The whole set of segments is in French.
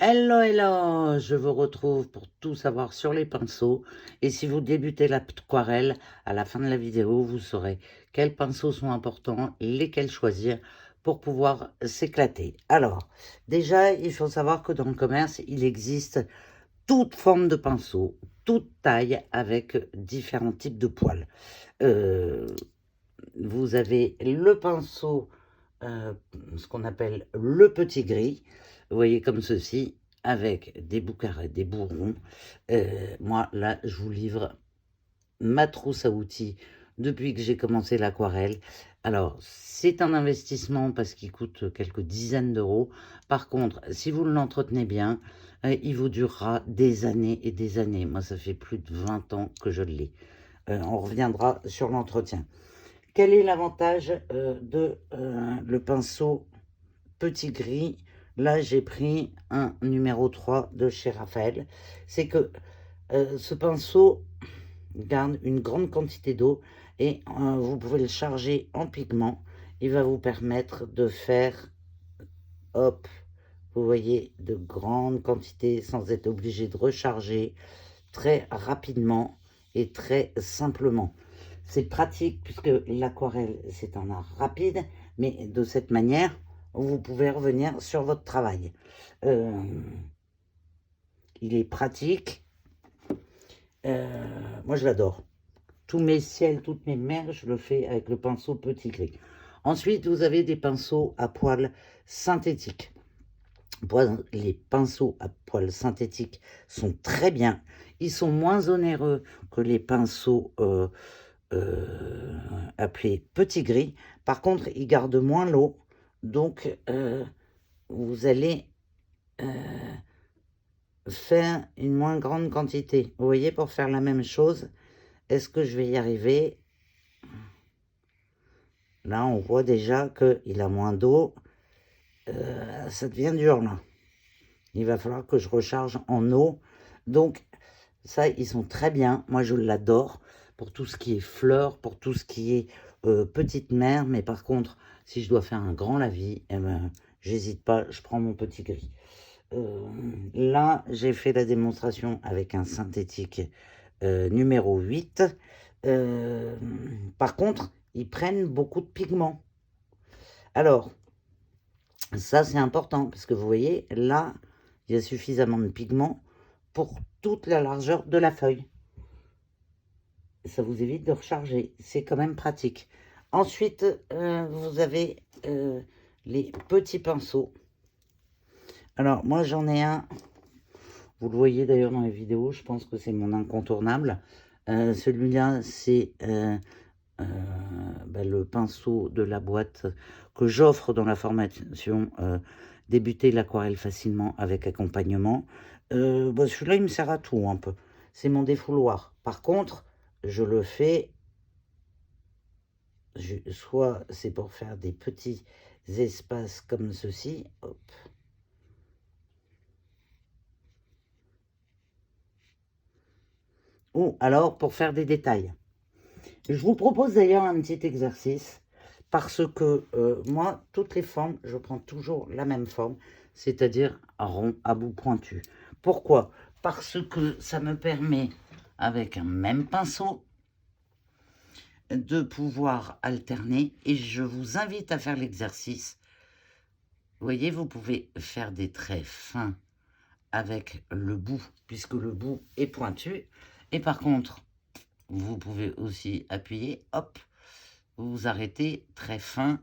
Hello, hello, je vous retrouve pour tout savoir sur les pinceaux. Et si vous débutez l'aquarelle, à la fin de la vidéo, vous saurez quels pinceaux sont importants, lesquels choisir pour pouvoir s'éclater. Alors, déjà, il faut savoir que dans le commerce, il existe toute forme de pinceau, toute taille, avec différents types de poils. Euh, Vous avez le pinceau, ce qu'on appelle le petit gris, vous voyez comme ceci, avec des bouts carrés, des bouts ronds. Moi, là, je vous livre ma trousse à outils depuis que j'ai commencé l'aquarelle. Alors, c'est un investissement parce qu'il coûte quelques dizaines d'euros. Par contre, si vous l'entretenez bien, il vous durera des années et des années. Moi, ça fait plus de 20 ans que je l'ai. On reviendra sur l'entretien. Quel est l'avantage de le pinceau petit gris? Là, j'ai pris un numéro 3 de chez Raphaël. C'est que ce pinceau garde une grande quantité d'eau et vous pouvez le charger en pigment. Il va vous permettre de faire, hop, vous voyez, de grandes quantités sans être obligé de recharger très rapidement et très simplement. C'est pratique puisque l'aquarelle, c'est un art rapide, mais de cette manière, vous pouvez revenir sur votre travail. Euh, il est pratique. Moi, je l'adore. Tous mes ciels, toutes mes mers, je le fais avec le pinceau petit gris. Ensuite, vous avez des pinceaux à poils synthétiques. Les pinceaux à poils synthétiques sont très bien. Ils sont moins onéreux que les pinceaux appelés petit gris. Par contre, ils gardent moins l'eau. Donc, vous allez faire une moins grande quantité. Vous voyez, pour faire la même chose, est-ce que je vais y arriver? Là, on voit déjà qu'il a moins d'eau. Ça devient dur, là. Il va falloir que je recharge en eau. Donc, ça, ils sont très bien. Moi, je l'adore pour tout ce qui est fleurs, pour tout ce qui est petite mer. Mais par contre, si je dois faire un grand lavis, eh ben, j'hésite pas, je prends mon petit gris. Là, j'ai fait la démonstration avec un synthétique numéro 8. Par contre, ils prennent beaucoup de pigments. Alors, ça, c'est important parce que vous voyez, là, il y a suffisamment de pigments pour toute la largeur de la feuille. Ça vous évite de recharger. C'est quand même pratique. Ensuite, vous avez les petits pinceaux. Alors, moi, j'en ai un. Vous le voyez d'ailleurs dans les vidéos. Je pense que c'est mon incontournable. Celui-là, c'est le pinceau de la boîte que j'offre dans la formation débuter l'aquarelle facilement avec accompagnement. Celui-là, il me sert à tout un peu. C'est mon défouloir. Par contre, je le fais, soit c'est pour faire des petits espaces comme ceci, hop. Ou alors pour faire des détails. Je vous propose d'ailleurs un petit exercice parce que moi, toutes les formes, je prends toujours la même forme, c'est-à-dire rond à bout pointu. Pourquoi? Parce que ça me permet, avec un même pinceau, de pouvoir alterner et je vous invite à faire l'exercice. Vous voyez, vous pouvez faire des traits fins avec le bout, puisque le bout est pointu. Et par contre, vous pouvez aussi appuyer, hop, vous vous arrêtez, très fin,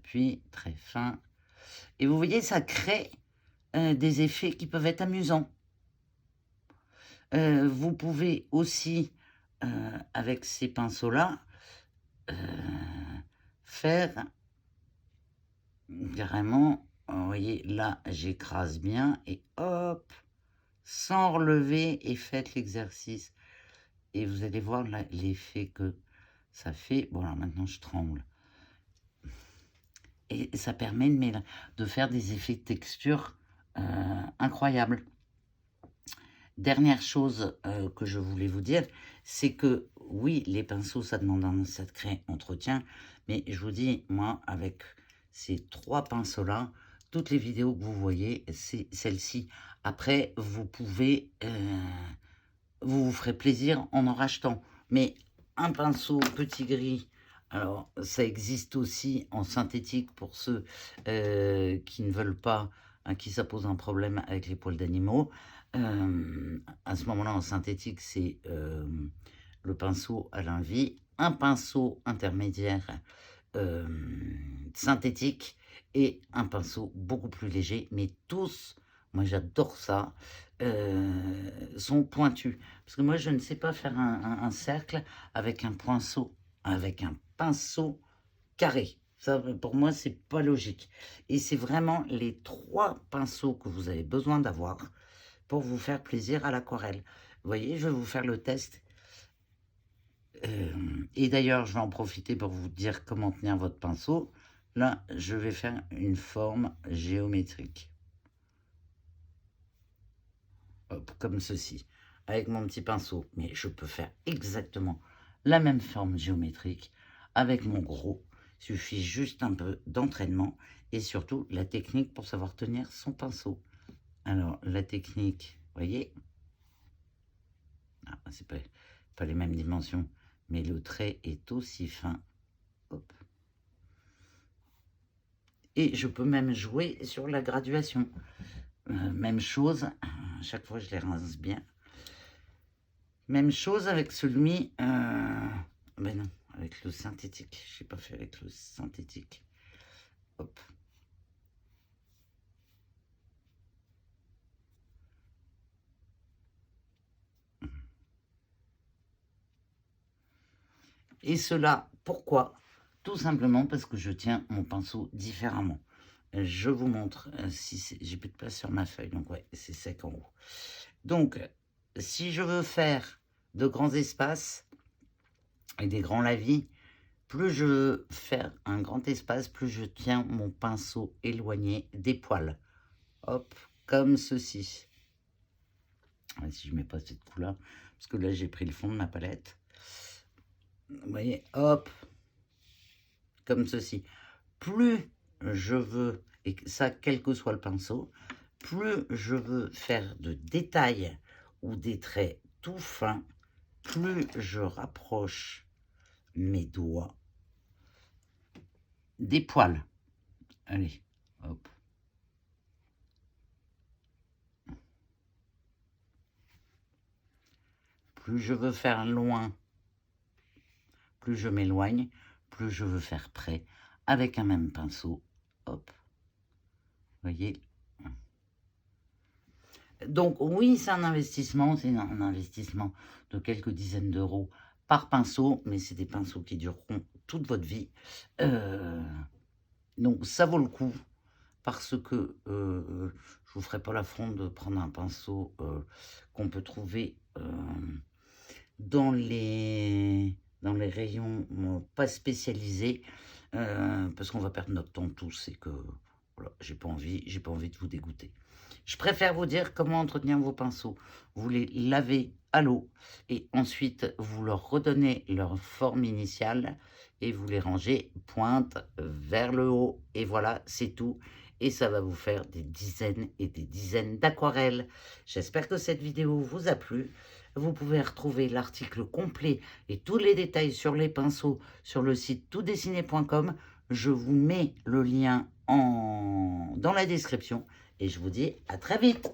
puis très fin. Et vous voyez, ça crée des effets qui peuvent être amusants. Vous pouvez aussi, avec ces pinceaux-là, faire carrément, vous voyez, là, j'écrase bien, et hop, sans relever, et faites l'exercice. Et vous allez voir l'effet que ça fait. Bon, alors maintenant, je tremble. Et ça permet de faire des effets de texture incroyables. Dernière chose que je voulais vous dire, c'est que oui, les pinceaux, ça demande un sacré entretien, mais je vous dis, moi, avec ces 3 pinceaux-là, toutes les vidéos que vous voyez, c'est celle-ci. Après, vous pouvez, vous vous ferez plaisir en rachetant. Mais un pinceau petit gris, alors ça existe aussi en synthétique pour ceux qui ne veulent pas, à qui ça pose un problème avec les poils d'animaux. À ce moment-là, en synthétique, c'est le pinceau Alain Vie, un pinceau intermédiaire synthétique et un pinceau beaucoup plus léger, mais tous, moi j'adore ça, sont pointus. Parce que moi je ne sais pas faire un cercle avec un pinceau carré. Ça, pour moi, c'est pas logique. Et c'est vraiment les 3 pinceaux que vous avez besoin d'avoir pour vous faire plaisir à l'aquarelle. Vous voyez, je vais vous faire le test. Et d'ailleurs, je vais en profiter pour vous dire comment tenir votre pinceau. Là, je vais faire une forme géométrique. Hop, comme ceci, avec mon petit pinceau. Mais je peux faire exactement la même forme géométrique avec mon gros. Il suffit juste un peu d'entraînement et surtout la technique pour savoir tenir son pinceau. Alors, la technique, vous voyez, c'est pas les mêmes dimensions, mais le trait est aussi fin. Hop. Et je peux même jouer sur la graduation. Même chose, à chaque fois je les rince bien. Même chose avec celui, ben non, avec le synthétique. Je n'ai pas fait avec le synthétique. Hop. Et cela, pourquoi? Tout simplement parce que je tiens mon pinceau différemment. Je vous montre, si j'ai plus de place sur ma feuille, donc ouais, c'est sec en haut. Donc, si je veux faire de grands espaces et des grands lavis, plus je veux faire un grand espace, plus je tiens mon pinceau éloigné des poils. Hop, comme ceci. Si je mets pas cette couleur, parce que là j'ai pris le fond de ma palette. Vous voyez, hop, comme ceci. Plus je veux, et ça quel que soit le pinceau, plus je veux faire de détails ou des traits tout fins, plus je rapproche mes doigts des poils. Allez, hop. Plus je veux faire loin, plus je m'éloigne, plus je veux faire près, avec un même pinceau. Hop. Vous voyez? Donc oui, c'est un investissement de quelques dizaines d'euros par pinceau, mais c'est des pinceaux qui dureront toute votre vie. Donc ça vaut le coup, parce que je ne vous ferai pas l'affront de prendre un pinceau qu'on peut trouver dans les rayons pas spécialisés, parce qu'on va perdre notre temps tous et que voilà, j'ai pas envie de vous dégoûter. Je préfère vous dire comment entretenir vos pinceaux. Vous les lavez à l'eau et ensuite vous leur redonnez leur forme initiale et vous les rangez pointe vers le haut. Et voilà, c'est tout. Et ça va vous faire des dizaines et des dizaines d'aquarelles. J'espère que cette vidéo vous a plu. Vous pouvez retrouver l'article complet et tous les détails sur les pinceaux sur le site toutdessiné.com. Je vous mets le lien dans la description et je vous dis à très vite.